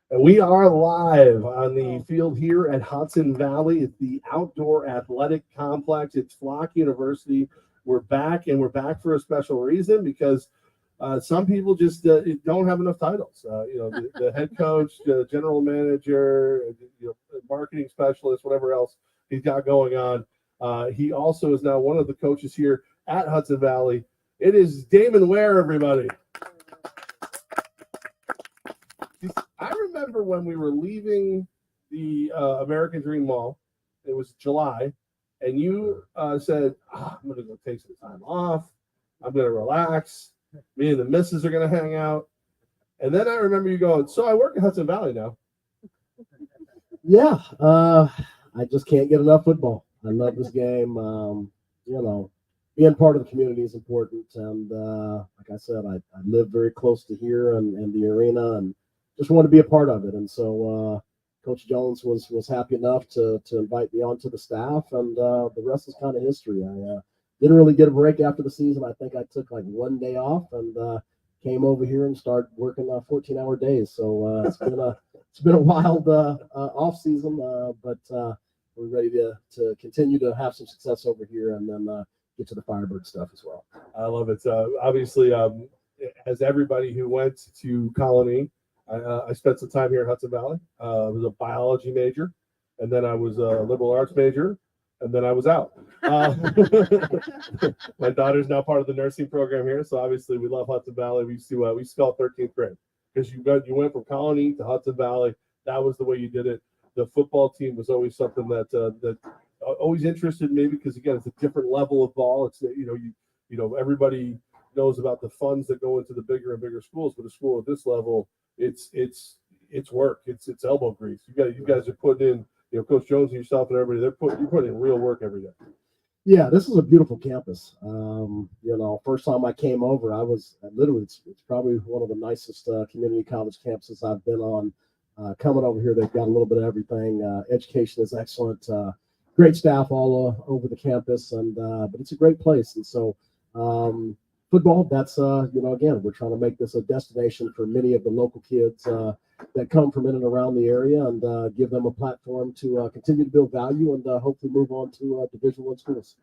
And we are live on the field here at Hudson Valley. It's the outdoor athletic complex. It's Flock University. We're back, and we're back for a special reason because some people just don't have enough titles. The head coach, the general manager, marketing specialist, whatever else he's got going on. He also is now one of the coaches here at Hudson Valley. It is Damon Ware, everybody. I remember when we were leaving the American Dream Mall. It was July, and you said, I'm going to go take some time off. I'm going to relax. Me and the missus are going to hang out. And then I remember you going, so I work at Hudson Valley now. Yeah, I just can't get enough football. I love this game. Being part of the community is important. And like I said, I live very close to here and the arena, and just want to be a part of it. And so Coach Jones was happy enough to invite me onto the staff, and the rest is kind of history. I didn't really get a break after the season. I think I took like one day off and came over here and started working 14-hour days. So it's been a wild off season, but we're ready to continue to have some success over here, and then get to the Firebird stuff as well. I love it. Obviously, as everybody who went to Colony, I spent some time here at Hudson Valley. I was a biology major, and then I was a liberal arts major, and then I was out. My daughter's now part of the nursing program here, so obviously we love Hudson Valley. We used to call it 13th grade because you went from Colony to Hudson Valley. That was the way you did it. The football team was always something that always interested me because again, it's a different level of ball. It's everybody knows about the funds that go into the bigger and bigger schools, but a school at this level, it's work. It's elbow grease. You guys are putting in, Coach Jones and yourself and everybody, you're putting in real work every day. Yeah, this is a beautiful campus. First time I came over, I was literally, it's probably one of the nicest community college campuses I've been on. Coming over here, they've got a little bit of everything. Education is excellent. Great staff all over the campus, but it's a great place. And so football, that's, again, we're trying to make this a destination for many of the local kids that come from in and around the area, and give them a platform to continue to build value and hopefully move on to Division I schools.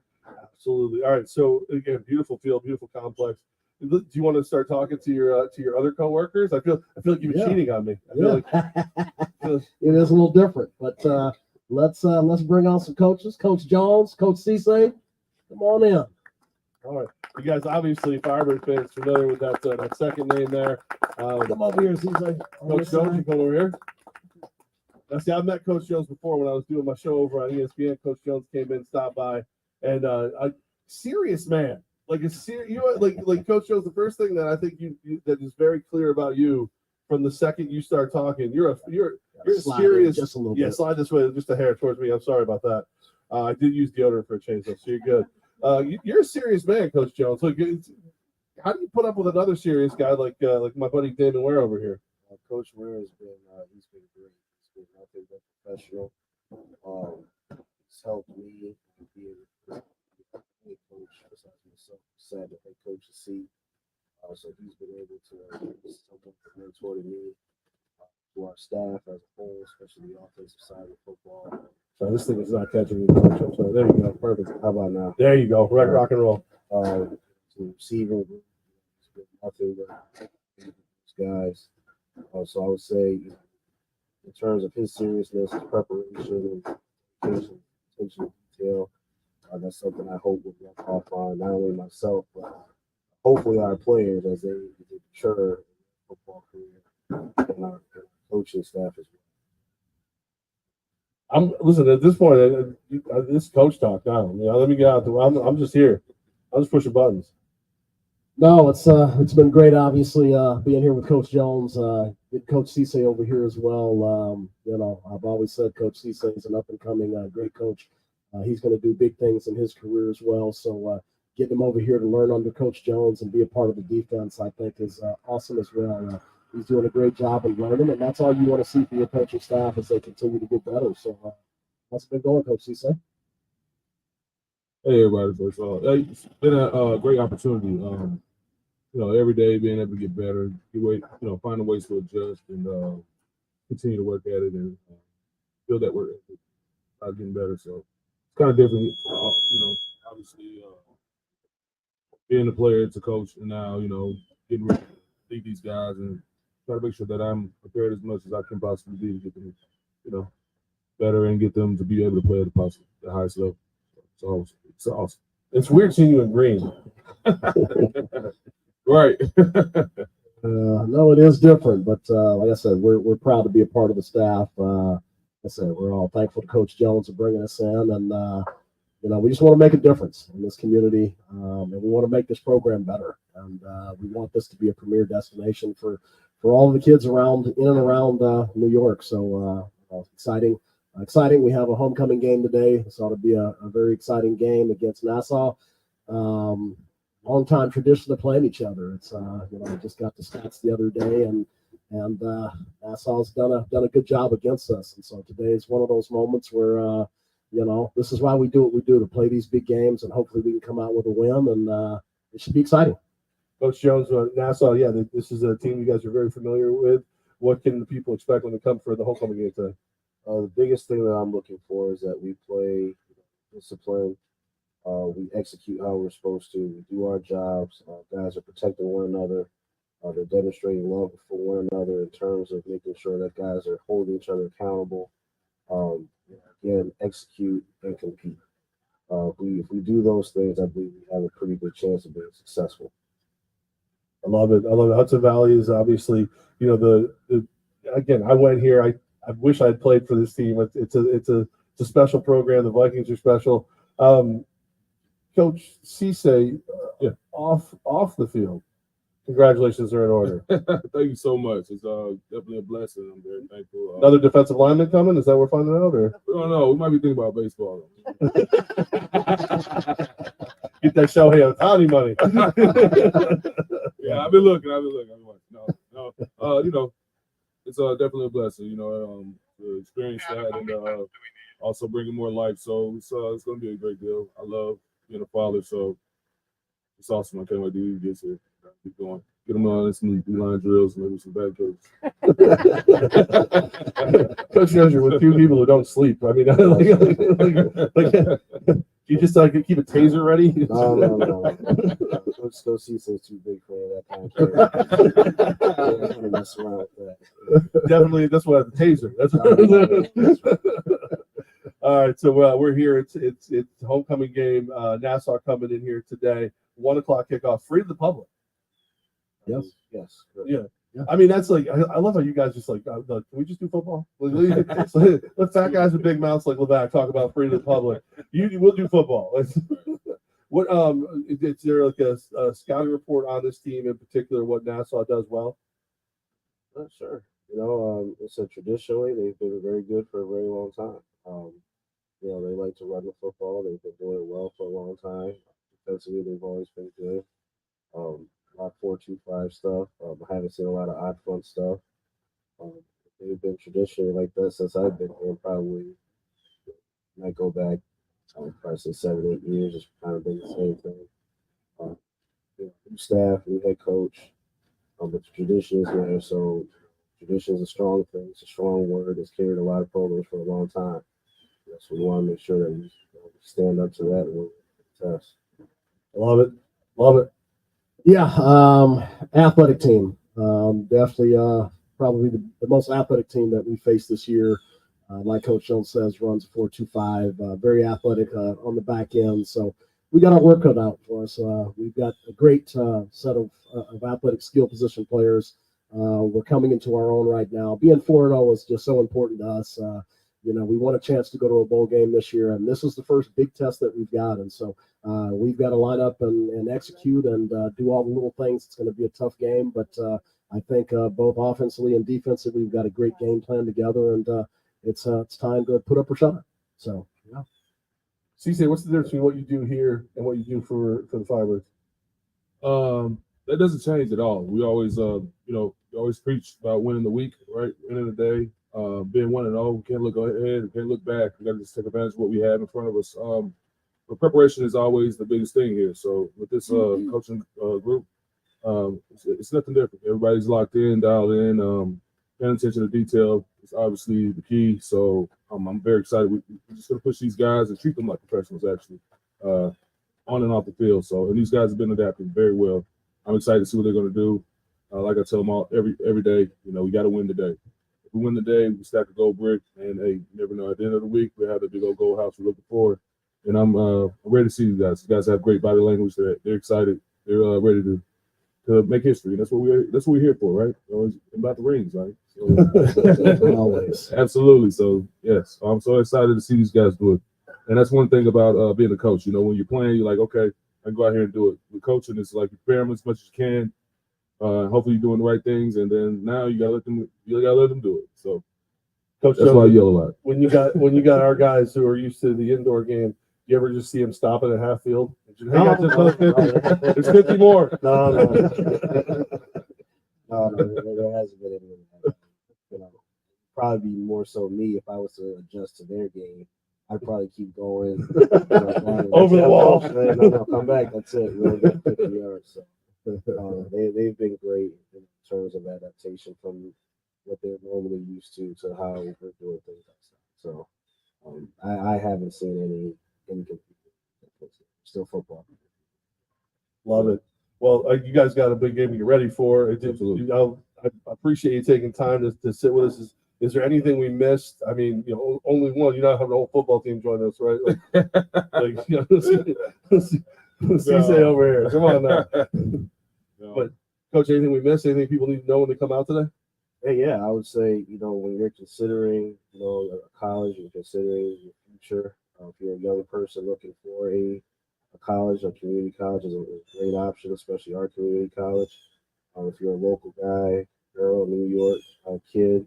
Absolutely. All right. So again, beautiful field, beautiful complex. Do you want to start talking to your other coworkers? I feel like you've been cheating on me. I feel like it is a little different, but let's bring on some coaches. Coach Jones, Coach Cisse, come on in. All right, you guys obviously Firebird fans familiar with that second name there. Come over here, Cisse. Coach Jones, you come over here. Now, see, I've met Coach Jones before when I was doing my show over on ESPN. Coach Jones came in, stopped by, and a serious man. Like like Coach Jones. The first thing that I think you that is very clear about you from the second you start talking, you're serious. Just a little bit. Slide this way, just a hair towards me. I'm sorry about that. I did use deodorant for a change, though, so you're good. You're a serious man, Coach Jones. Like, how do you put up with another serious guy like my buddy Damon Ware over here? Coach Ware has been he's been great. He's been nothing but professional. He's helped me be a coach besides myself. Sad that head coach to see. So he's been able to something mentored me to our staff as a whole, especially the offensive side of football. So this thing is not catching me, Coach. I'm sorry. There you go. Perfect. How about now? There you go. Rock and roll. To receiving, it's been nothing but these guys. So I would say, in terms of his seriousness, his preparation, and attention to detail, that's something I hope will rub off on not only myself, but hopefully our players as they mature in their football career and our coaching staff as well. Listen, at this point, this coach talk now. Let me get out there. I'm just here. I'm just pushing buttons. No, it's been great, obviously, being here with Coach Jones, get Coach Cisse over here as well. I've always said Coach Cisse is an up-and-coming great coach. He's going to do big things in his career as well. So getting him over here to learn under Coach Jones and be a part of the defense, I think, is awesome as well. He's doing a great job of learning, and that's all you want to see from your coaching staff as they continue to get better. So how's it been going, Coach Cisse? Hey, everybody. First of all, it's been a great opportunity. Every day being able to get better, finding ways to adjust and continue to work at it and build that work ethic, getting better. So it's kind of different, obviously being a player to coach and now, getting ready to lead these guys and try to make sure that I'm prepared as much as I can possibly be to get them, better and get them to be able to play at the highest level. So it's awesome. It's weird seeing you in green. Right. No, it is different, but like I said, we're proud to be a part of the staff. Like I said, we're all thankful to Coach Jones for bringing us in, and we just want to make a difference in this community, and we want to make this program better, and we want this to be a premier destination for all of the kids in and around New York. So exciting. We have a homecoming game today. So it'll be a very exciting game against Nassau. Long-time tradition of playing each other. It's I just got the stats the other day, and Nassau's done a good job against us. And so today is one of those moments where this is why we do what we do, to play these big games, and hopefully we can come out with a win, and it should be exciting. Coach Jones, Nassau, this is a team you guys are very familiar with. What can the people expect when they come for the homecoming game today? The biggest thing that I'm looking for is that we play discipline. We execute how we're supposed to. We do our jobs. Guys are protecting one another. They're demonstrating love for one another in terms of making sure that guys are holding each other accountable. Again, execute and compete. If we do those things, I believe we have a pretty good chance of being successful. I love it. Hudson Valley is obviously, again, I went here. I wish I had played for this team. It's a special program. The Vikings are special. Coach Cisse, off the field, congratulations are in order. Thank you so much. It's definitely a blessing. I'm very thankful. Another defensive lineman coming? Is that what we're finding out? Or? We don't know. We might be thinking about baseball. Get that Shohei Ohtani money. Yeah, I've been looking. No. It's definitely a blessing, to experience that and also bringing more life. So it's going to be a great deal. I love being a father, so it's awesome. I can't wait to get here. Keep going. Get them on some D-line drills, maybe some back kicks. Coach knows you're with few people who don't sleep. I mean, you just keep a taser ready. No. Coach Cisse is too big for that kind of thing. Mess around with that. Definitely, that's what the taser. That's all right. So we're here. It's homecoming game. Nassau coming in here today. 1 o'clock kickoff, free to the public. Yes. Yeah. I mean, that's I love how you guys just can we just do football? Let fat guys with big mouths like Levack talk about free to the public. We'll do football. What is there a scouting report on this team in particular? What Nassau does well? Sure. It's traditionally they've been very good for a very long time. They like to run the football. They've been doing it well for a long time. Defensively, they've always been good. A lot of 4-2-5 stuff. I haven't seen a lot of odd front stuff. They've been traditionally like that since I've been here. Probably might go back, probably say 7-8 years. It's kind of been the same thing. New staff, new head coach. But the tradition is there. So tradition is a strong thing. It's a strong word. It's carried a lot of programs for a long time. So we want to make sure that we stand up to that and we'll test. Love it. Yeah, athletic team. Definitely probably the most athletic team that we faced this year. Like Coach Jones says, runs a 4-2-5, very athletic on the back end. So we got our work cut out for us. We've got a great set of athletic skill position players. We're coming into our own right now. Being 4-0 is just so important to us. We want a chance to go to a bowl game this year, and this is the first big test that we've got. And so we've got to line up and execute and do all the little things. It's going to be a tough game, but I think both offensively and defensively, we've got a great game plan together, and it's time to put up or shut it. So, yeah. Cisse, what's the difference between what you do here and what you do for the Firebirds? That doesn't change at all. We always, always preach about winning the week, right? Winning the day. Being 1-0, we can't look ahead, we can't look back. We got to just take advantage of what we have in front of us. But preparation is always the biggest thing here. So with this coaching group, it's nothing different. Everybody's locked in, dialed in, paying attention to detail. is obviously the key. So I'm very excited. We're just going to push these guys and treat them like professionals, actually, on and off the field. So, and these guys have been adapting very well. I'm excited to see what they're going to do. Like I tell them all every day, we got to win today. If we win the day, we stack a gold brick, and hey, you never know. At the end of the week, we have the big old gold house we're looking for, and I'm ready to see you guys. You guys have great body language. They're excited. They're ready to make history. And that's what we're here for, right? Always about the rings, right? So, Always. Absolutely. So yes, I'm so excited to see these guys do it. And that's one thing about being a coach. When you're playing, you're like, okay, I can go out here and do it. With coaching, it's like you prepare them as much as you can. Hopefully you're doing the right things, and then now you gotta let them do it. So Coach, that's why I yell a lot. When you got our guys who are used to the indoor game, you ever just see them stopping at half field? Hey, I just another 50. There's 50 more. No, there hasn't been any of that. Probably be more so me if I was to adjust to their game. I'd probably keep going. Over the wall. No, come back. That's it. We only got 50 yards. So they've been great in terms of adaptation from what they're normally used to how we're doing things outside. So I haven't seen any confusion. Still football. Love it. Well, you guys got a big game to get ready for. Absolutely. I appreciate you taking time to sit with us. Is there anything we missed? I mean, only one. You're not having a whole football team join us, right? Cisse over here. Come on now. No. But Coach, anything we missed? Anything people need to know when they come out today? Hey, yeah, I would say, when you're considering, a college, you're considering your future. If you're a young person looking for a college, a community college is a great option, especially our community college. If you're a local guy, girl, New York kid,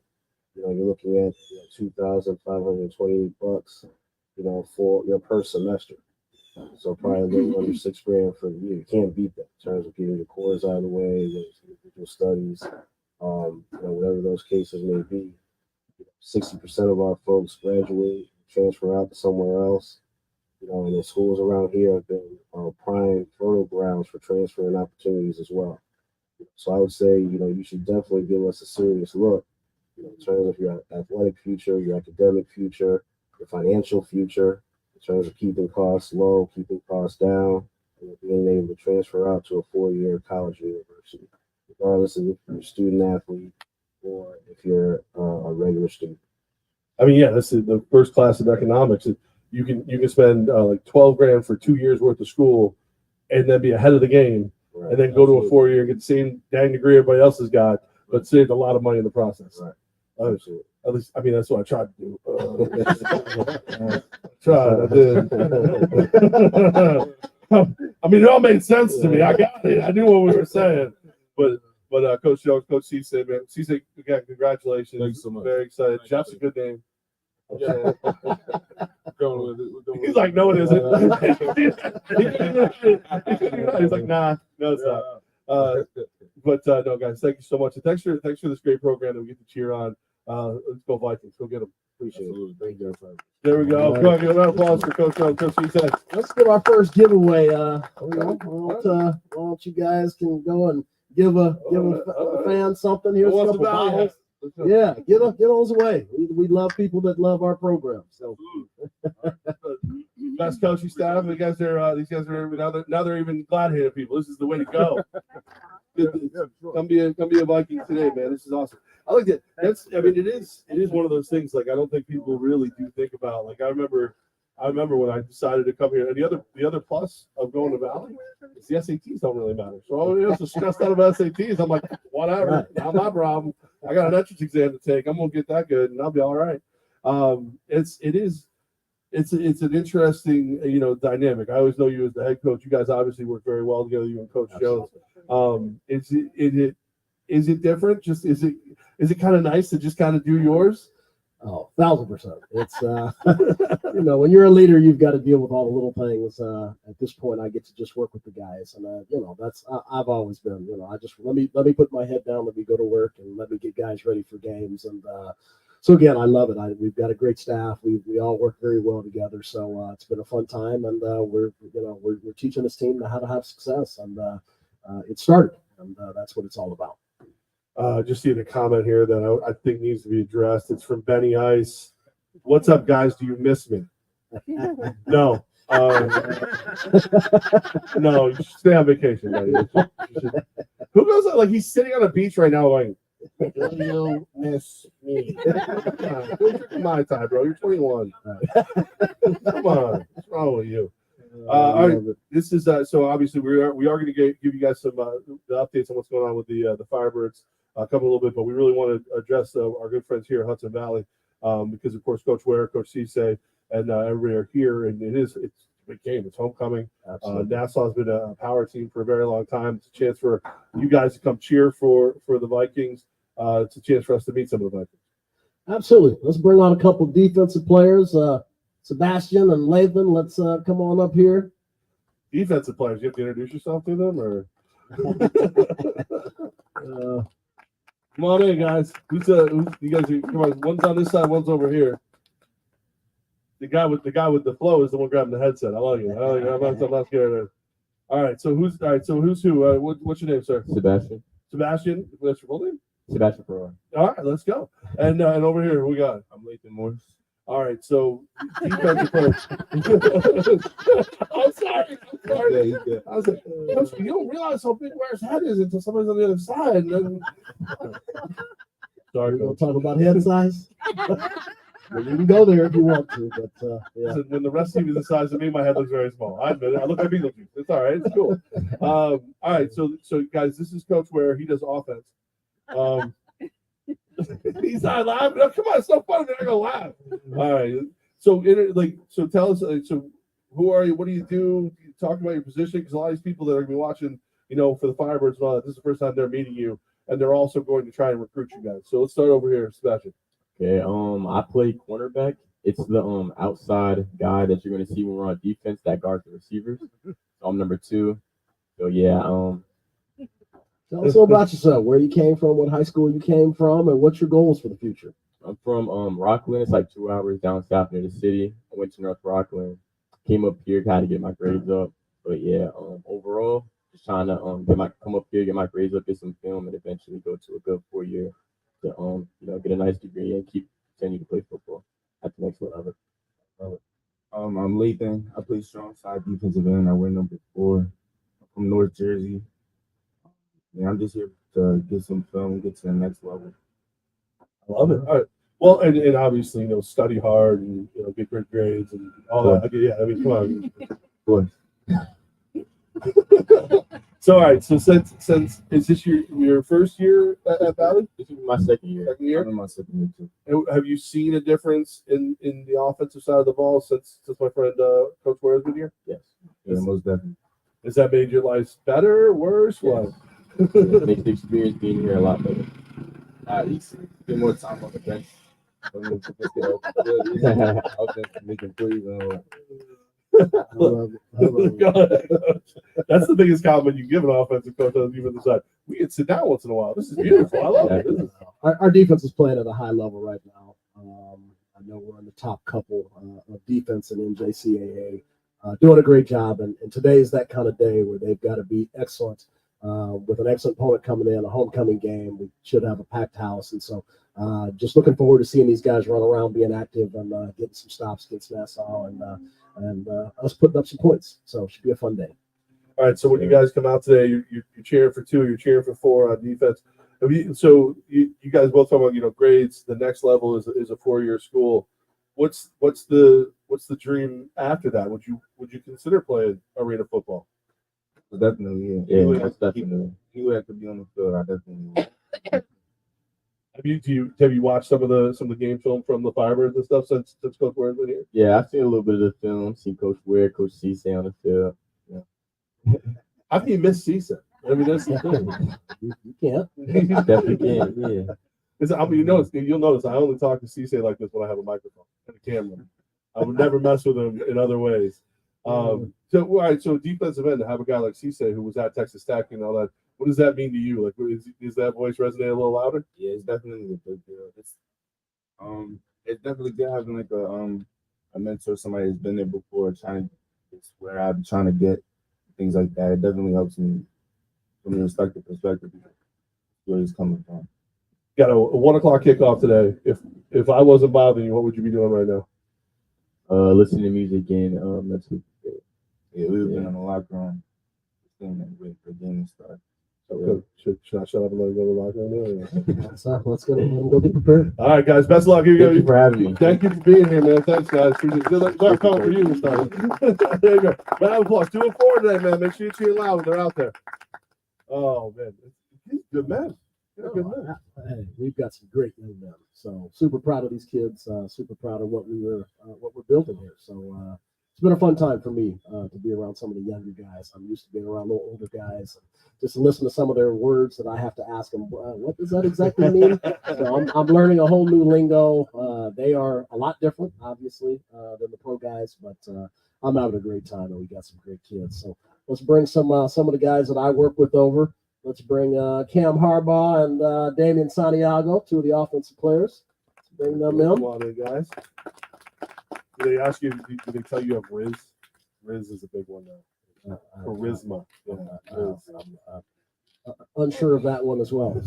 you're looking at $2,528, for your per semester. So probably a little under $6,000 for the year. You can't beat that in terms of getting your cores out of the way, your individual studies, whatever those cases may be. 60% of our folks graduate, transfer out to somewhere else. And the schools around here have been prime fertile grounds for transferring opportunities as well. So I would say, you should definitely give us a serious look in terms of your athletic future, your academic future, your financial future, in terms of keeping costs low, keeping costs down, and being able to transfer out to a 4-year college or university, regardless of if you're a student athlete or if you're a regular student. I mean, yeah, this is the first class of economics. You can spend like $12,000 for 2 years worth of school, and then be ahead of the game, Right. and then go to a 4-year and get the same dang degree everybody else has got, but saved a lot of money in the process. Right. Absolutely. At least, I mean, that's what I tried to do. I did. I mean, it all made sense to me. I got it. I knew what we were saying. But Coach Jones, Coach Cisse, man, Cisse, again, congratulations. Thanks so much. Very excited. Jeff's a good name. Yeah. He's like, no, it isn't. He's like, nah, no, it's not. But no, guys, thank you so much. And thanks for this great program that we get to cheer on. Let's go Vikings. Go get them. Appreciate it. Thank you. There we go. Go ahead, give a round of applause for Coach Jones. Coach Cisse. Let's give our first giveaway. Why don't you guys can go and give a fan something? Here's a couple bottles. Yeah, get those away. We love people that love our program. So best coaching staff. These guys are now they're even glad-handed people. This is the way to go. Come be a Viking today, man. This is awesome. I like that. It is one of those things. Like, I don't think people really do think about. Like, I remember when I decided to come here. And the other plus of going to Valley is the SATs don't really matter. So I was so stressed out about SATs. I'm like, whatever, not my problem. I got an entrance exam to take. I'm gonna get that good, and I'll be all right. It's an interesting dynamic. I always know you as the head coach. You guys obviously work very well together. You and Coach Jones. Is it different? Just is it kind of nice to just kind of do yours? Oh, 1,000%. It's when you're a leader, you've got to deal with all the little things. At this point, I get to just work with the guys, and that's I've always been. I just let me put my head down, let me go to work, and let me get guys ready for games. And so again, I love it. We've got a great staff. We all work very well together. So it's been a fun time, and we're teaching this team how to have success, and it started, and that's what it's all about. Just seeing a comment here that I think needs to be addressed. It's from Benny Ice. What's up, guys? Do you miss me? No. No, you should stay on vacation, buddy. Who goes out, like he's sitting on a beach right now going, do you miss me? Go drink my time, bro. You're 21. Come on. What's wrong with you? All right, this is so obviously we are going to give you guys some the updates on what's going on with the Firebirds come a little bit, but we really want to address our good friends here at Hudson Valley because of course Coach Ware, Coach Cisse, and everybody are here, and it's a big game. It's homecoming. Nassau's been a power team for a very long time. It's a chance for you guys to come cheer for the Vikings. It's a chance for us to meet some of the Vikings. Absolutely. Let's bring on a couple defensive players. Sebastian and Lathan, let's come on up here. Defensive players, you have to introduce yourself to them, or come on in, guys. You guys? Come on. One's on this side, one's over here. The guy with the flow is the one grabbing the headset. I like it. I'm not scared of it. All right. So who's who? What's your name, sir? Sebastian. Sebastian. What's your full name? Sebastian Ferrari. All right. Let's go. And over here, who we got? I'm Lathan Morris. All right. So defensive players. I'm sorry. Yeah. I was like, Coach, you don't realize how big Ware's head is until somebody's on the other side. And then... Sorry, We're going Coach. to talk about head size. Well, you can go there if you want to, but yeah. Listen, when the rest of you is the size of me, my head looks very small. I admit it. I look like Beetlejuice. It's all right. It's cool. All right. So guys, this is Coach Ware. He does offense. He's not laughing. Oh, come on, it's so funny. They're gonna laugh. All right. So tell us. So who are you? What do you do? You talk about your position, because a lot of these people that are gonna be watching, for the Firebirds and all that, this is the first time they're meeting you, and they're also going to try and recruit you guys. So let's start over here, Sebastian. Okay. I play cornerback. It's the outside guy that you're gonna see when we're on defense that guards the receivers. So I'm number 2. So yeah. Tell us all about yourself, where you came from, what high school you came from, and what's your goals for the future. I'm from Rockland. It's like 2 hours down south near the city. I went to North Rockland. Came up here, had to get my grades up. But yeah, overall, just trying to come up here, get my grades up, get some film, and eventually go to a good 4-year to get a nice degree and continue to play football at the next level. I'm Lathan. I play strong side defensive end. I wear number 4. I'm from North Jersey. Yeah, I'm just here to get some film and get to the next level. I love it. All right. Well, and obviously, study hard and get great grades and all that. Okay, yeah, I mean, come on. Of course. So, all right. So, since is this your first year at Valley? This is my second year. Second year. I'm in my second year too. And have you seen a difference in the offensive side of the ball since my friend Coach Ware has been here? Yes. Yeah, most definitely. Has that made your life better, worse? Yes. What? Makes the experience being here a lot better. He's spend more time on the bench. Making plays and all that. I love it. That's the biggest compliment you give an offensive coach on the defensive side. We can sit down once in a while. This is beautiful. I love it. This is... Our defense is playing at a high level right now. I know we're in the top couple of defense in NJCAA, doing a great job. And today is that kind of day where they've got to be excellent. With an excellent opponent coming in, a homecoming game, we should have a packed house. And so just looking forward to seeing these guys run around, being active, and getting some stops against Nassau and us putting up some points. So it should be a fun day. All right, so when you guys come out today, you're cheering for 2, you're cheering for 4 on defense. So you guys both talk about grades. The next level is a 4-year school. What's the dream after that? Would you consider playing arena football? Definitely, Yeah, most definitely. He would have to be on the field. I definitely would. Have you watched some of the game film from the Firebirds and stuff since Coach Ware's been here? Yeah, I've seen a little bit of the film. Seen Coach Ware, Coach Cisse on the field. Yeah. How can you miss Cisse? I mean, that's the thing. You can't. Definitely can. Yeah. You'll notice I only talk to Cisse like this when I have a microphone and a camera. I would never mess with him in other ways. So all right, so defensive end to have a guy like Cisse who was at Texas Tech and all that. What does that mean to you? Like, is that voice resonate a little louder? Yeah, it's definitely a big deal. It's definitely good having like a mentor, somebody who's been there before, it's where I'm trying to get things like that. It definitely helps me from a perspective. where it's coming from. Got a 1:00 kickoff today. If I wasn't bothering you, what would you be doing right now? Listening to music and that's what. Yeah, we've been in the locker room, waiting for the game to start. Okay. Should I shut up and let him go to the locker room now? So let's go get prepared. All right, guys. Best of luck. Here you Thank you go. for having me. Thank you for being here, man. Thanks, guys. Good luck. Sorry, calling for you this time. There you go. Round of applause. 2 and 4 today, man. Make sure you cheer loud when they're out there. Oh man, he's a good man. He's a good man. Hey, we've got some great young men. So super proud of these kids. Super proud of what we're building here. So it's been a fun time for me to be around some of the younger guys. I'm used to being around a little older guys, and just to listen to some of their words that I have to ask them. What does that exactly mean? So I'm learning a whole new lingo. They are a lot different, obviously, than the pro guys, but I'm having a great time, and we got some great kids. So let's bring some of the guys that I work with over. Let's bring Cam Harbaugh and Damian Santiago, 2 of the offensive players. Let's bring them in. Come on in, guys. Do they ask you? Do they tell you have Riz? Riz is a big one now. Charisma. Yeah, Riz. I'm unsure of that one as well.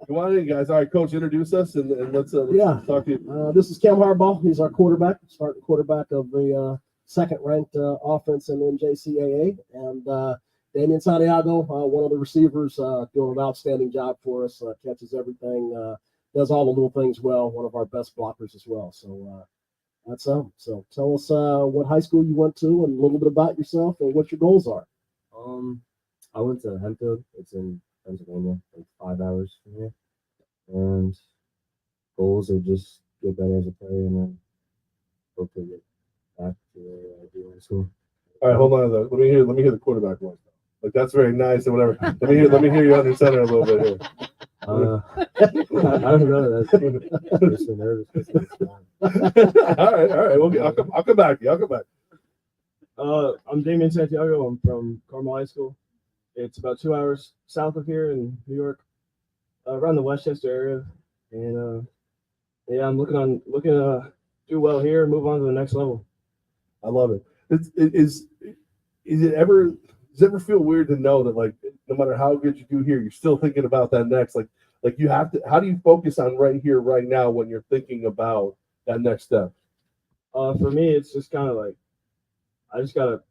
Come on in, guys. All right, Coach, introduce us and let's Yeah. talk to you. This is Cam Harbaugh. He's our quarterback, starting quarterback of the second-ranked offense in NJCAA. And Damian Santiago, one of the receivers, doing an outstanding job for us, catches everything, does all the little things well, one of our best blockers as well. So that's So tell us what high school you went to and a little bit about yourself and what your goals are. I went to Hempfield. It's in Pennsylvania, like 5 hours from here. And goals are just get better as a player and then hopefully get back to where I do in school. All right, hold on. Let me hear the quarterback voice. Like that's very nice and whatever. Let me hear you under center a little bit here. I don't know. That's just so nervous. all right. I'll come back. I'll come back. I'm Damian Santiago. I'm from Carmel High School. It's about 2 hours south of here in New York, around the Westchester area. And yeah, I'm looking to do well here and move on to the next level. I love it. Does it ever feel weird to know that like no matter how good you do here, you're still thinking about that next like you have to? How do you focus on right here, right now when you're thinking about that next step? For me, it's just kind of like I just gotta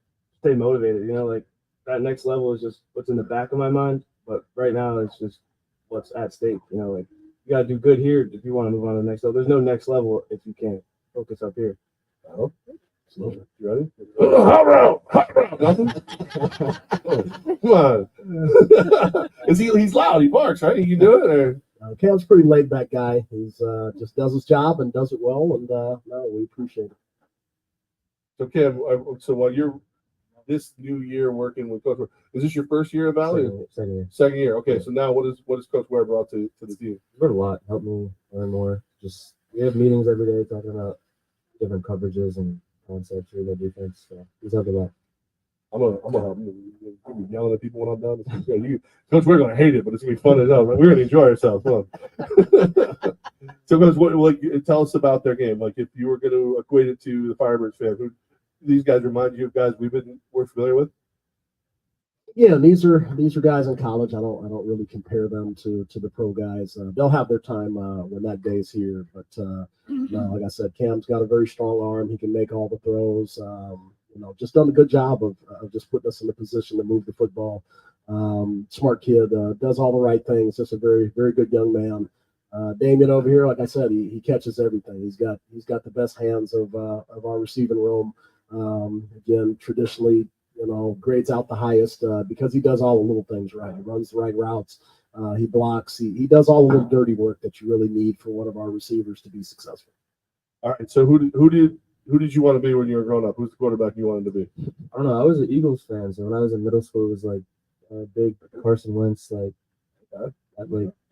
stay motivated. You know, like that next level is just what's in the back of my mind. But right now, it's just what's at stake. You know, like you gotta do good here if you want to move on to the next level. There's no next level if you can't focus up here. Oh, you ready? Hot round. Nothing. Come on. He's loud. He barks, right? You can do it. Or? Cam's a pretty laid back guy. He's just does his job and does it well, and no, we appreciate it. So Cam, so while you're this new year working with Coach, is this your first year at Valley? Second year. Second year. Okay, Yeah. so now what is Coach Ware brought to the team? Learned a lot. Helped me learn more. Just we have meetings every day talking about different coverages and concepts for the defense. So he's helped a lot. I'm gonna help. I'm gonna be yelling at people when I'm done. It's good. Coach, we're gonna hate it, but it's gonna be fun as hell. We're gonna enjoy ourselves. Come on. So, Coach, tell us about their game. Like, if you were gonna equate it to the Firebirds fan, who these guys remind you of guys we're familiar with? Yeah, these are guys in college. I don't really compare them to the pro guys. They'll have their time when that day's here. But no, like I said, Cam's got a very strong arm. He can make all the throws. Just done a good job of just putting us in a position to move the football. Smart kid, does all the right things. Just a very, very good young man. Damian over here, like I said, he catches everything. He's got the best hands of our receiving room. Again, traditionally, grades out the highest because he does all the little things right. He runs the right routes. He blocks. He does all the little dirty work that you really need for one of our receivers to be successful. All right. So who did you want to be when you were growing up? Who's the quarterback you wanted to be? I don't know. I was an Eagles fan, so when I was in middle school, it was like big Carson Wentz, like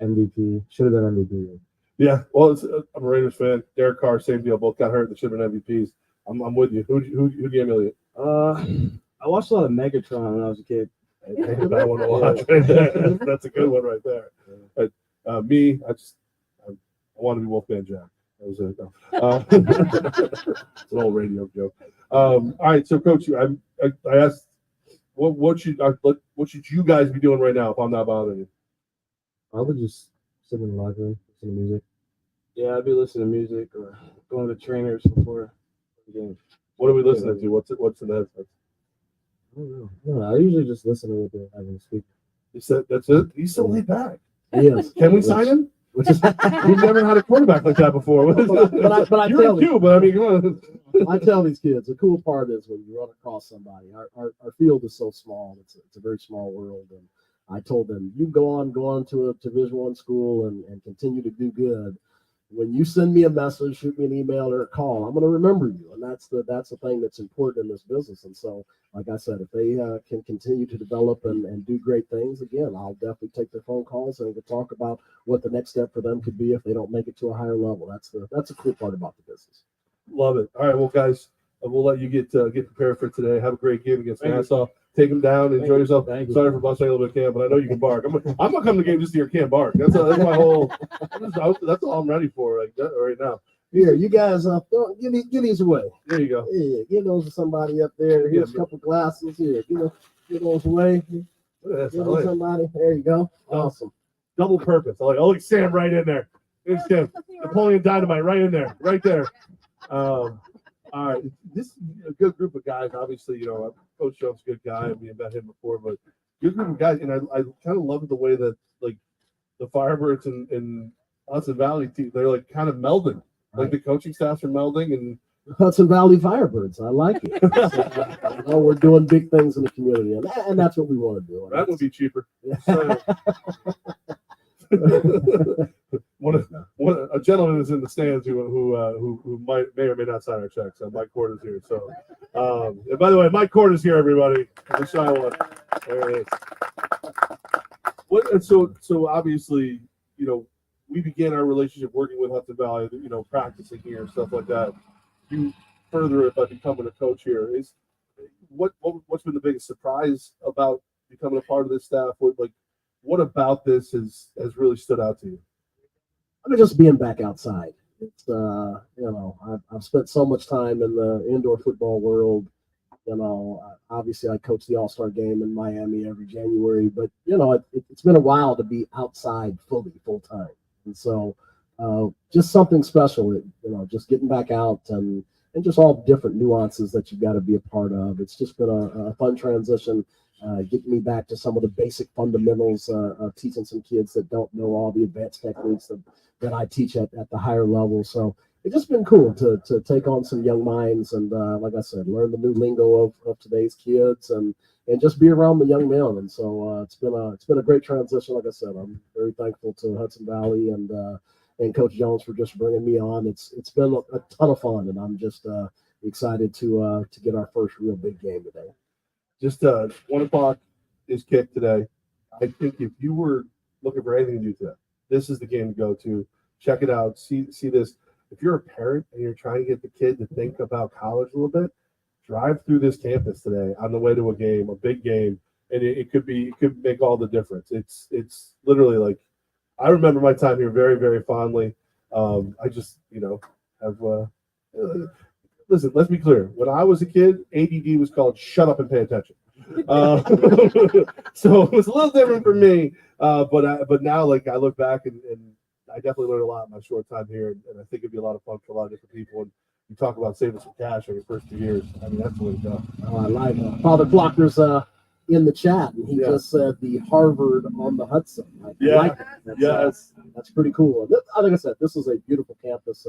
MVP. Should have been MVP. Yeah. Well, I'm a Raiders fan. Derek Carr, same deal. Both got hurt. They should have been MVPs. I'm with you. Who do you emulate? I watched a lot of Megatron when I was a kid. That one to watch right there. That's a good one right there. But me, I want to be Wolfman Jack. That was it. It's an old radio joke. All right, so Coach, I asked what should you guys be doing right now if I'm not bothering you? I would just sit in the locker room, listen to music. Yeah, I'd be listening to music or going to the trainers before the game. What are we listening to? What's in the headphones? I don't know. No, I usually just listen to what they're having to speak. He said that's it. He's so laid back. Yes. Can we sign him? Which is, We've never had a quarterback like that before. but I You're tell in you, too, but I mean, come on. I tell these kids the cool part is when you run across somebody. Our field is so small; it's a very small world. And I told them, you go on to a Division I school and continue to do good. When you send me a message, shoot me an email or a call, I'm going to remember you, and that's the thing that's important in this business. And so, like I said, if they can continue to develop and do great things, again, I'll definitely take their phone calls and we'll talk about what the next step for them could be if they don't make it to a higher level. That's a cool part about the business. Love it. All right, well, guys, we'll let you get prepared for today. Have a great game against Nassau. Take them down. Enjoy yourself. Thank you. Sorry for busting a little bit, Cam, but I know you can bark. I'm gonna come to the game just to hear Cam bark. That's my whole. That's all I'm ready for right now. Here, you guys, give these away. There you go. Yeah, give those to somebody up there. Here's a couple glasses. Here, give those away. Look at this. Give I them like it. somebody. There you go. Awesome. Double purpose. I like. Oh, look, Sam right in there. There's Cam. Napoleon Dynamite right in there. Right there. All right. This is a good group of guys. Obviously, Coach Jones, good guy. We met him before, but good group of guys. And I kind of love the way that like the Firebirds and Hudson Valley team, they're like kind of melding. Like the coaching staffs are melding and Hudson Valley Firebirds. I like it. We're doing big things in the community, and that's what we want to do. that would be cheaper. A gentleman is in the stands who may or may not sign our checks. Mike Cord is here. So, and by the way, Mike Cord is here, everybody. The shy one. There it is. So obviously, we began our relationship working with Hudson Valley, practicing here and stuff like that. You further it by becoming a coach here. What's been the biggest surprise about becoming a part of this staff? What about this has really stood out to you? I mean, just being back outside. It's I've spent so much time in the indoor football world. Obviously I coach the All-Star game in Miami every January, but it's been a while to be outside full time. And so just something special, just getting back out and just all different nuances that you've got to be a part of. It's just been a fun transition, getting me back to some of the basic fundamentals of teaching some kids that don't know all the advanced techniques that I teach at the higher level. So it's just been cool to take on some young minds and, like I said, learn the new lingo of today's kids and just be around the young men. And so it's been a great transition. Like I said, I'm very thankful to Hudson Valley and Coach Jones for just bringing me on. It's been a ton of fun, and I'm just excited to get our first real big game today. Just 1 o'clock is kicked today. I think if you were looking for anything to do today, this is the game to go to. Check it out. See this. If you're a parent and you're trying to get the kid to think about college a little bit, drive through this campus today on the way to a game, a big game, and it could make all the difference. It's literally like I remember my time here very, very fondly. I just have listen. Let's be clear. When I was a kid, ADD was called "shut up and pay attention." So it was a little different for me. But now, I look back and I definitely learned a lot in my short time here, and I think it'd be a lot of fun for a lot of different people. And you talk about saving some cash on your first 2 years. I mean, that's the way to go. I like it. Father Flocker's in the chat, and he just said the Harvard on the Hudson. I like it. That's pretty cool. Like I said, this is a beautiful campus.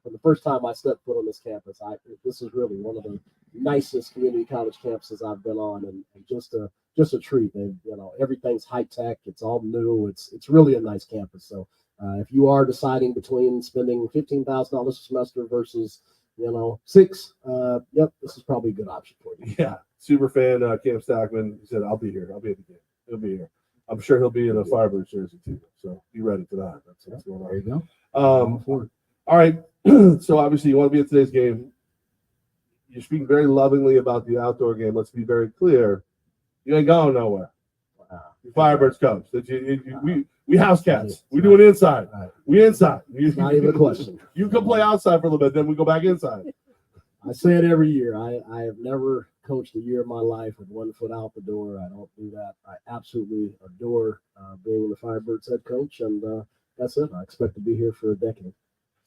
For the first time I stepped foot on this campus, this is really one of the nicest community college campuses I've been on, and just a treat. Everything's high tech. It's all new. It's really a nice campus. So if you are deciding between spending $15,000 a semester versus $6, this is probably a good option for you. Yeah, super fan Cam Stackman. He said, "I'll be here. I'll be at the game. He'll be here. I'm sure he'll be in a Firebirds jersey too. So be ready for that. That's what's going on." There you go. All right. So obviously you want to be at today's game. You're speaking very lovingly about the outdoor game. Let's be very clear. You ain't going nowhere. You're Firebirds coach. We house cats. We do it inside. We inside. Not even a question. You can play outside for a little bit, then we go back inside. I say it every year. I have never coached a year of my life with one foot out the door. I don't do that. I absolutely adore being the Firebirds head coach, and that's it. I expect to be here for a decade.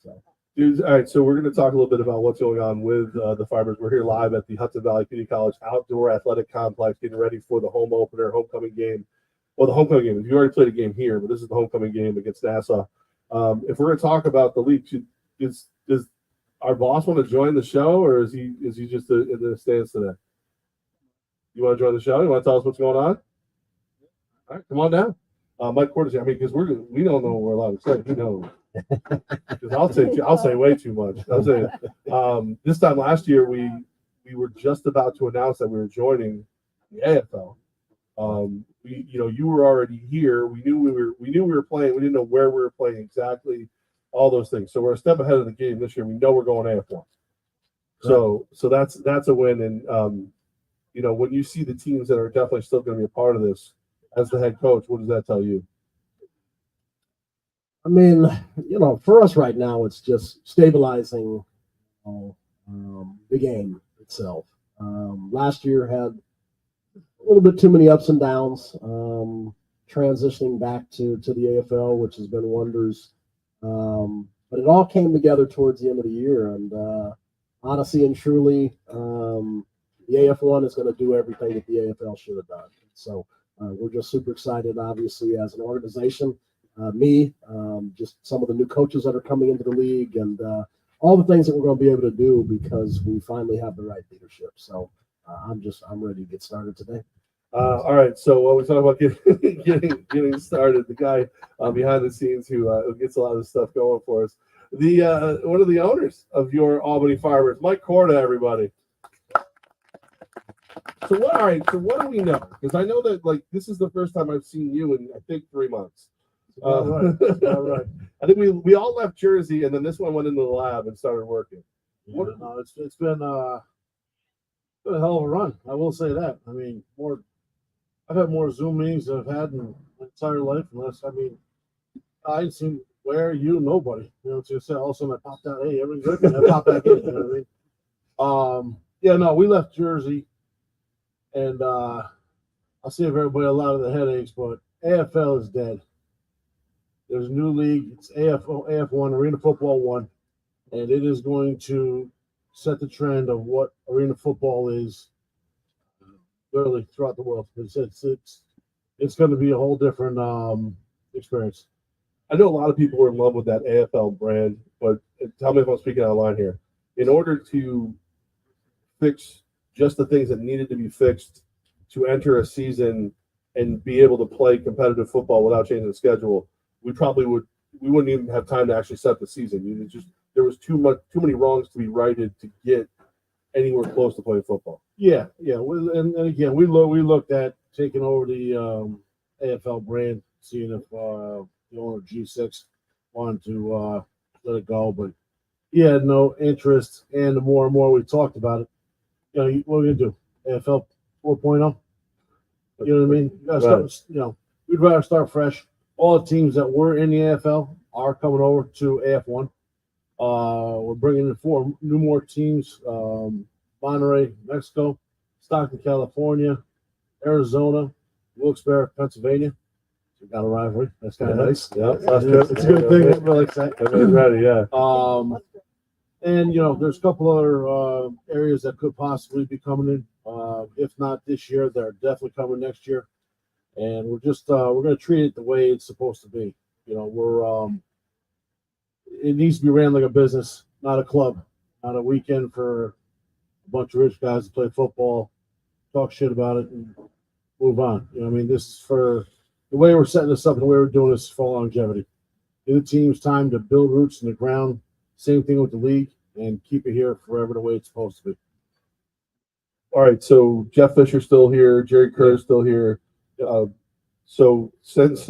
So, Dudes, all right, so we're going to talk a little bit about what's going on with the Fibers. We're here live at the Hudson Valley Community College Outdoor Athletic Complex, getting ready for the home opener, homecoming game. Well, the homecoming game. You already played a game here, but this is the homecoming game against Nassau. If we're going to talk about the league, does our boss want to join the show, or is he just in the stands today? You want to join the show? You want to tell us what's going on? All right, come on down. Mike Cordes, I mean, because we don't know what we're allowed to say. He knows. Because I'll say way too much. I'll say this time last year we were just about to announce that we were joining the AFL. You were already here. We knew we were playing. We didn't know where we were playing exactly. All those things. So we're a step ahead of the game this year. We know we're going AF1. So that's a win. And when you see the teams that are definitely still going to be a part of this, as the head coach, what does that tell you? I mean, for us right now, it's just stabilizing the game itself. Last year had a little bit too many ups and downs. Transitioning back to the AFL, which has been wonders. But it all came together towards the end of the year, and honestly and truly, the AF1 is going to do everything that the AFL should have done. So we're just super excited, obviously, as an organization. Just some of the new coaches that are coming into the league, and all the things that we're going to be able to do because we finally have the right leadership. So I'm ready to get started today. All right, so while we talk about getting started, the guy behind the scenes who gets a lot of this stuff going for us, one of the owners of your Albany Fibers, Mike Corda, everybody. So what do we know? Because I know that this is the first time I've seen you in I think 3 months. Right. I think we all left Jersey, and then this one went into the lab and started working. It's been a hell of a run. I will say that. I mean, I've had more Zoom meetings than I've had in my entire life. I ain't seen nobody. To say all of a sudden I popped out, hey, everything's good, and I popped back in. You know what I mean? We left Jersey, and I'll save everybody a lot of the headaches, but AFL is dead. There's a new league. It's AF1, Arena Football 1, and it is going to set the trend of what arena football is literally throughout the world. It's going to be a whole different experience. I know a lot of people are in love with that AFL brand, but tell me if I'm speaking out of line here. In order to fix just the things that needed to be fixed to enter a season and be able to play competitive football without changing the schedule, we wouldn't even have time to actually set the season. There was too many wrongs to be righted to get anywhere close to playing football. Yeah. And again, we looked at taking over the AFL brand, seeing if the owner G6 wanted to let it go, but he had no interest. And the more and more we talked about it, what are we gonna do? AFL 4.0? You know what I mean? You gotta start, we'd rather start fresh. All the teams that were in the AFL are coming over to AF1. We're bringing in 4 more teams: Monterey, Mexico, Stockton, California, Arizona, Wilkes-Barre, Pennsylvania. So we got a rivalry. That's kind of nice. Yeah, that's good. It's a good thing. We're excited. Everybody's ready, yeah. And there's a couple other areas that could possibly be coming in. If not this year, they're definitely coming next year. And we're going to treat it the way it's supposed to be. It needs to be ran like a business, not a club, not a weekend for a bunch of rich guys to play football, talk shit about it, and move on. This is for the way we're setting this up and the way we're doing this for longevity. Give the teams time to build roots in the ground. Same thing with the league, and keep it here forever the way it's supposed to be. All right, so Jeff Fisher's still here, Jerry Kerr's still here. So since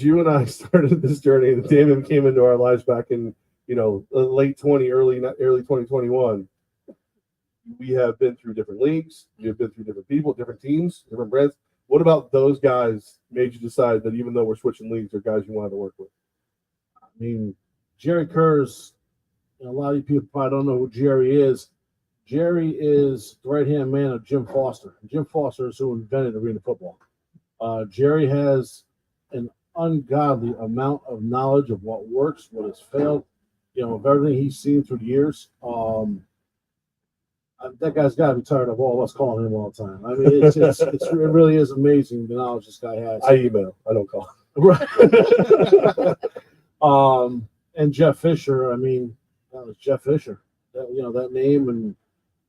you and I started this journey, and Damon came into our lives back in late 20, early 2021, we have been through different leagues, we have been through different people, different teams, different brands. What about those guys made you decide that even though we're switching leagues, they're guys you wanted to work with? Jerry Kerr's, a lot of people probably don't know who Jerry is. Jerry is the right-hand man of Jim Foster. Jim Foster is who invented arena football. Jerry has an ungodly amount of knowledge of what works, what has failed, of everything he's seen through the years. That guy's got to be tired of all of us calling him all the time. I mean, it really is amazing the knowledge this guy has. I email. I don't call. Right. And Jeff Fisher. I mean, it's Jeff Fisher. That name and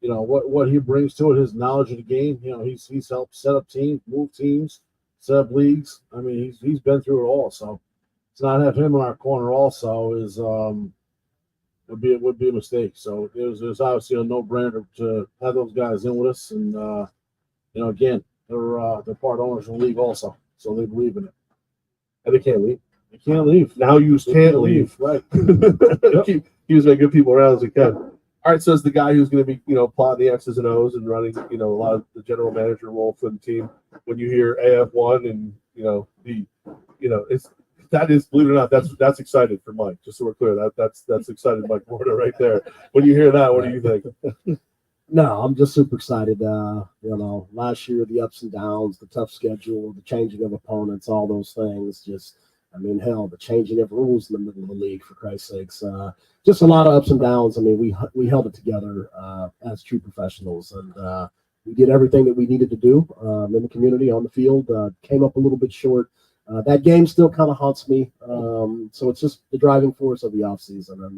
what he brings to it, his knowledge of the game. He's helped set up teams, move teams, set up leagues. I mean, he's been through it all. So to not have him in our corner also is would be a mistake. So there's obviously a no-brainer to have those guys in with us. And again, they're part owners of the league also, so they believe in it. And they can't leave. They can't leave. Now you can't leave. Right. Keep as many good people around as we can. All right, so as the guy who's going to be, plotting the X's and O's and running, a lot of the general manager role for the team, when you hear AF1 and that is, believe it or not, that's excited for Mike. Just so we're clear, that's excited Mike Morta right there. When you hear that, what do you think? No, I'm just super excited. Last year, the ups and downs, the tough schedule, the changing of opponents, all those things. The changing of rules in the middle of the league, for Christ's sakes. Just a lot of ups and downs. I mean, we held it together as true professionals, and we did everything that we needed to do in the community, on the field. Came up a little bit short. That game still kind of haunts me. So it's just the driving force of the offseason. And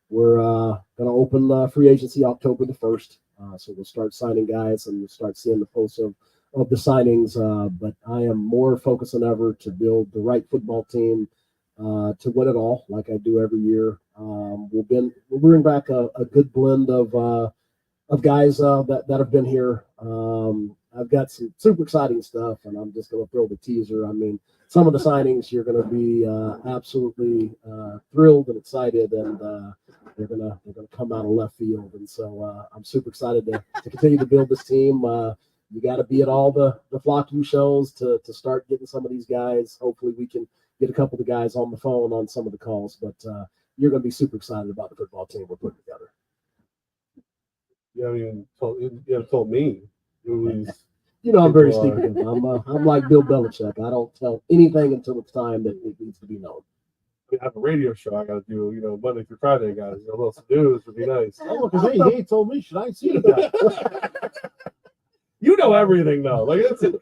we're going to open free agency October the 1st. So we'll start signing guys and we'll start seeing the pulse of the signings. But I am more focused than ever to build the right football team to win it all, like I do every year. We'll bring back a good blend of guys that have been here. I've got some super exciting stuff, and I'm just going to throw the teaser. I mean, some of the signings you're going to be absolutely thrilled and excited, and they're going to come out of left field. And so I'm super excited to continue to build this team. You got to be at all the Flock U shows to start getting some of these guys. Hopefully, we can get a couple of the guys on the phone on some of the calls, but you're going to be super excited about the football team we're putting together. You haven't told me. I'm very secretive. I'm like Bill Belichick. I don't tell anything until it's time that it needs to be known. I have a radio show I got to do, Monday through Friday, guys. A little news would be nice. Oh, because he told me, should I see that? You know everything, though. Like if you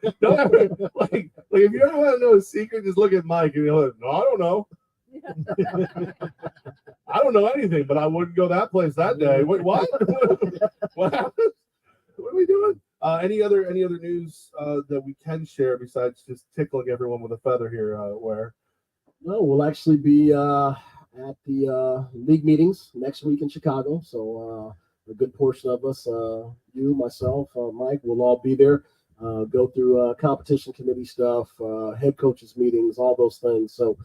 don't want to know a secret, just look at Mike and you'll no, I don't know. I don't know anything, but I wouldn't go that place that day. Wait, what? What happened? What are we doing? Any other news that we can share besides just tickling everyone with a feather here? Where? No, we'll actually be at the league meetings next week in Chicago. So a good portion of us, you, myself, Mike, will all be there. Go through competition committee stuff, head coaches meetings, all those things. So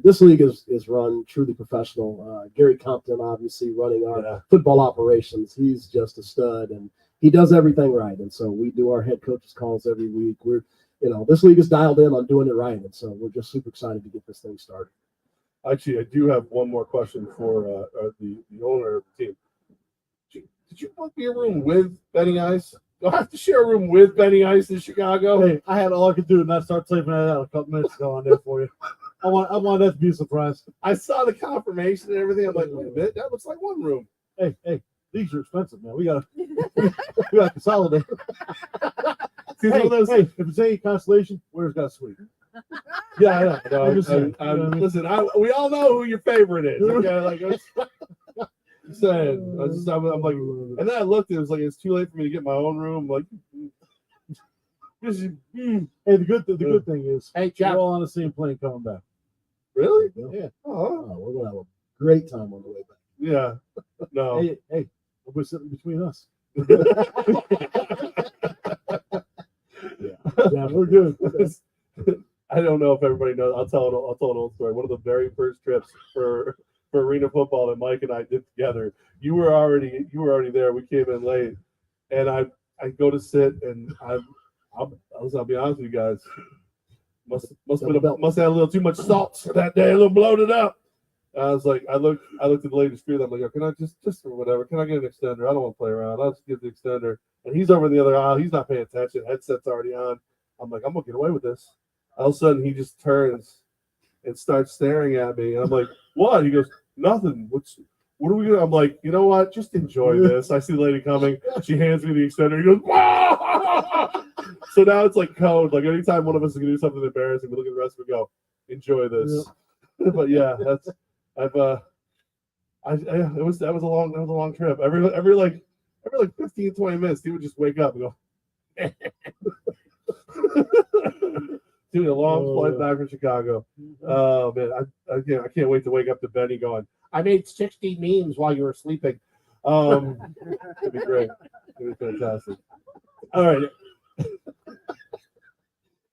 this league is run truly professional. Gary Compton, obviously, running our football operations. He's just a stud, and he does everything right. And so we do our head coaches calls every week. This league is dialed in on doing it right. And so we're just super excited to get this thing started. Actually, I do have one more question for the owner of the team. Did you book your room with Benny Ice? Do I have to share a room with Benny Ice in Chicago? Hey, I had all I could do, and I started typing that out a couple minutes ago on there for you. I want that to be a surprise. I saw the confirmation and everything. I'm like, wait a minute, that looks like one room. Hey, these are expensive, man. We gotta consolidate. Hey, if it's any consolation, where's got a suite? Yeah, I know. Listen, we all know who your favorite is. Okay, like I'm saying, I'm like, and then I looked. It was like it's too late for me to get my own room. Like, hey, the good thing is, Hey, we're all on the same plane coming back. really? Yeah. Oh, We're going to have a great time on the way back. yeah. No. Hey, we're sitting between us. Yeah, we're good. I don't know if everybody knows. I'll tell an old story. One of the very first trips for arena football that Mike and I did together. You were already there. We came in late, and I go to sit, and I'll be honest with you guys. Must have had a little too much salt for that day. A little bloated up. I was like, I looked at the latest screen. I'm like, oh, can I just or whatever? Can I get an extender? I don't want to play around. I'll just give the extender. And he's over in the other aisle. He's not paying attention. Headset's already on. I'm like, I'm gonna get away with this. All of a sudden, he just turns and starts staring at me. And I'm like, what? He goes, nothing. What are we gonna? I'm like, you know what? Just enjoy this. I see the lady coming. She hands me the extender. He goes, wah! So now it's like code. Like anytime one of us is gonna do something embarrassing, we look at the rest of it and go, enjoy this. But yeah, that's it was a long trip. Every like 15, 20 minutes, he would just wake up and go. Doing a long flight back from Chicago. Oh man, I can't wait to wake up to Benny going, I made 60 memes while you were sleeping. It'd be great. It'd be fantastic. All right.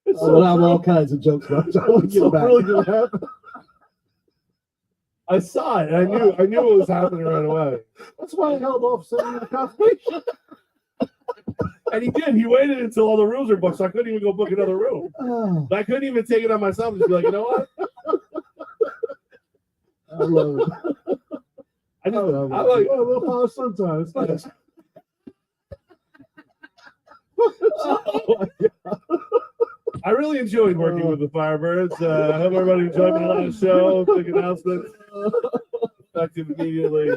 We'll have all kinds of jokes about really gonna happen. I saw it. And I knew it was happening right away. That's why I held off sending you the confirmation. And he did. He waited until all the rooms were booked, so I couldn't even go book another room. Oh, I couldn't even take it on myself and just be like, you know what? I love it. I like. Well, we'll follow sometime. It's nice. I really enjoyed working with the Firebirds. I hope everybody enjoyed my last show. Big announcement. Effective immediately.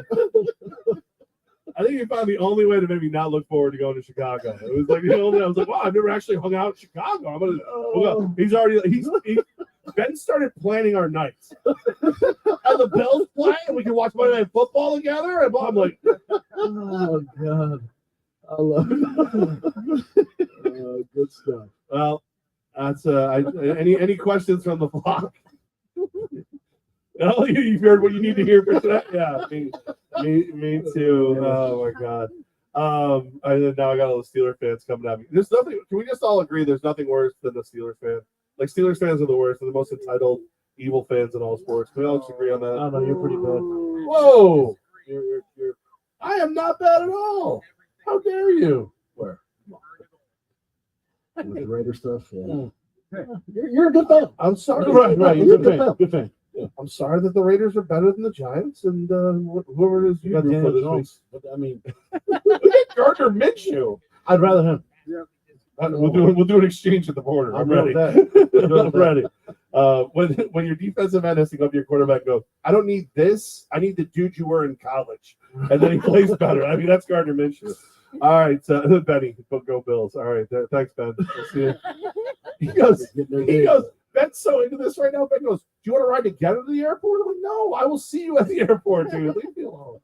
I think you found the only way to maybe not look forward to going to Chicago. It was like the only. I was like, wow, I've never actually hung out in Chicago. I'm gonna. Well, he's Ben started planning our nights. And the Bills play, and we can watch Monday Night Football together. And I'm like, Oh God, I love it. Good stuff. well, that's any questions from the flock? No, you've heard what you need to hear for today. Yeah, me too. Oh my God. And then now I got all the Steelers fans coming at me. There's nothing. Can we just all agree? There's nothing worse than the Steelers fan. Like Steelers fans are the worst. They're the most entitled, evil fans in all sports. Can we all just agree on that? I don't know. You're pretty bad. Whoa! I am not bad at all. How dare you? Where? With the Raider stuff, yeah. You're a good fan. I'm sorry. Right. You're a good fan. Good fan. I'm sorry that the Raiders are better than the Giants and whoever it is you You got root for Daniel this Jones. But I mean, week. Look at Gardner Minshew. I'd rather him. We'll do an exchange at the border. I'm ready. I'm ready. When your defensive end has to go up to your quarterback and go, I don't need this. I need the dude you were in college. And then he plays better. I mean, that's Gardner Minshew. All right, Benny, go Bills. All right, thanks, Ben. We'll see you. He goes, Ben's so into this right now. Ben goes, do you want to ride together to the airport? I'm like, no, I will see you at the airport, dude. Leave me alone.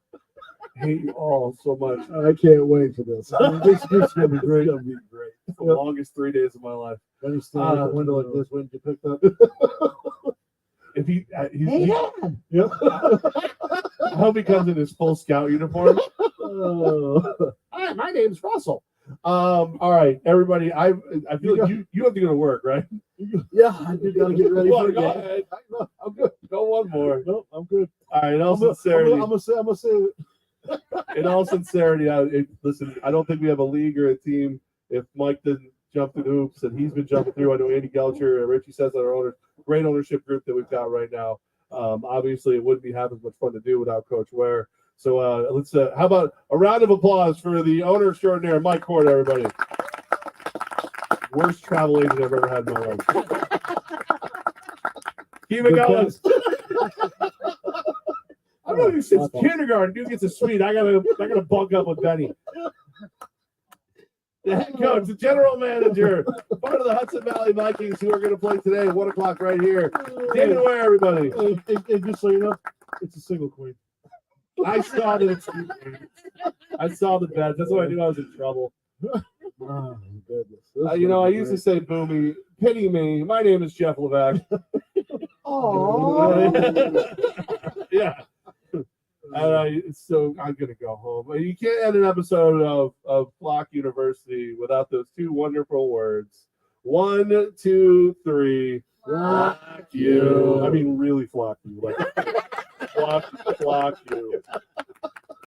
I hate you all so much. I can't wait for this. This gonna be great. It's gonna be great. It's the longest 3 days of my life. Then he's standing at the window like this when you picked up. If he Dad. yeah. I hope he comes in his full scout uniform. Hi, my name's Russell. All right, everybody. I feel like you have to go to work, right? Yeah, I do gotta get ready for Go it. ahead. I'm good. Go one more. Nope, I'm good. All right. In all sincerity, I'm gonna say it. in all sincerity, listen. I don't think we have a league or a team. If Mike didn't jump through the hoops and he's been jumping through, I know Andy Gelcher and Richie says that our owners, great ownership group that we've got right now. Obviously, it wouldn't be half as much fun to do without Coach Ware. So let's. How about a round of applause for the owner extraordinaire, Mike Cord, everybody. Worst travel agent I've ever had in my life. Keep it going. I've known you since kindergarten. Dude gets a suite. I gotta bunk up with Benny. The head coach, the general manager, part of the Hudson Valley Vikings, who are going to play today at 1 o'clock right here. David Ware, everybody. And just so you know, it's a single queen. I saw the beds. That's why I knew I was in trouble. Oh, goodness. I used to say, "Boomy, pity me. My name is Jeff Levack." Yeah. So I'm gonna go home. You can't end an episode of Flock University without those two wonderful words. 1, 2, 3. Flock you. I mean, really flock you. Like flock you.